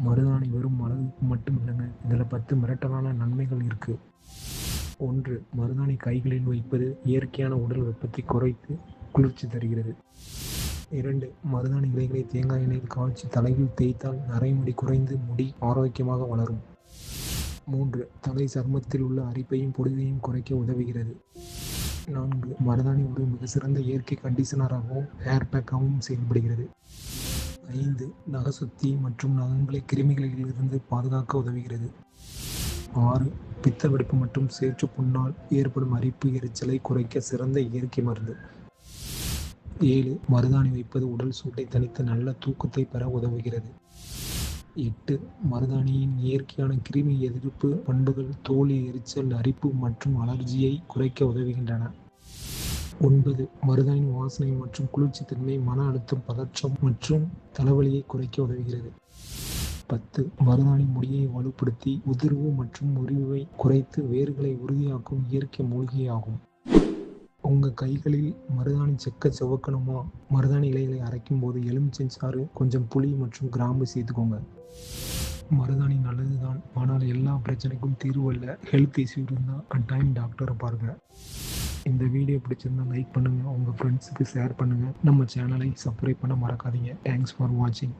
மருதாணி வெறும் அழகுக்கு மட்டும் இல்லைங்க, இதில் 10 மிரட்டலான நன்மைகள் இருக்குது. 1. மருதாணி கைகளில் வைப்பது இயற்கையான உடல் வெப்பத்தை குறைத்து குளிர்ச்சி தருகிறது. 2. மருதாணி இலைகளை தேங்காய் எண்ணெயில் காய்ச்சி தலையில் தேய்த்தால் நரைமுடி குறைந்து முடி ஆரோக்கியமாக வளரும். 3. தலை சருமத்தில் உள்ள அரிப்பையும் பொடுகையும் குறைக்க உதவுகிறது. 4. மருதாணி ஒரு மிக சிறந்த இயற்கை கண்டிஷனராகவும் ஹேர் பேக்காகவும் செயல்படுகிறது. 5. நக சுத்தி மற்றும் நகங்களை கிருமிகளிலிருந்து பாதுகாக்க உதவுகிறது. 6. பித்த வெடிப்பு மற்றும் சேற்று புண்ணால் ஏற்படும் அரிப்பு எரிச்சலை குறைக்க சிறந்த இயற்கை மருந்து. 7. மருதாணி வைப்பது உடல் சூட்டை தணித்து நல்ல தூக்கத்தை பெற உதவுகிறது. 8. மருதாணியின் இயற்கையான கிருமி எதிர்ப்பு பண்புகள் தோல் எரிச்சல், அரிப்பு மற்றும் அலர்ஜியை குறைக்க உதவுகின்றன. 9. மருதாணியின் வாசனை மற்றும் குளிர்ச்சி தன்மை மன அழுத்தம், பதற்றம் மற்றும் தலைவலியை குறைக்க உதவுகிறது. 10. மருதாணி முடியை வலுப்படுத்தி உதிர்வு மற்றும் முறிவை குறைத்து வேர்களை உறுதியாக்கும் இயற்கை மூலிகையாகும். உங்கள் கைகளில் மருதாணி செக்க செவக்கணுமா? மருதாணி இலைகளை அரைக்கும் போது எலுமிச்சை சாறு, கொஞ்சம் புளி மற்றும் கிராம்பு சேர்த்துக்கோங்க. மருதாணி நல்லது தான், ஆனால் எல்லா பிரச்சனைக்கும் தீர்வு அல்ல. ஹெல்த் இஷ்யூ இருந்தால் கட்டாயம் டாக்டரை பாருங்கள். இந்த வீடியோ பிடிச்சிருந்தா லைக் பண்ணுங்கள், உங்கள் ஃப்ரெண்ட்ஸுக்கு ஷேர் பண்ணுங்கள். நம்ம சேனலை சப்ஸ்கிரைப் பண்ண மறக்காதீங்க. தேங்க்ஸ் ஃபார் வாட்சிங்.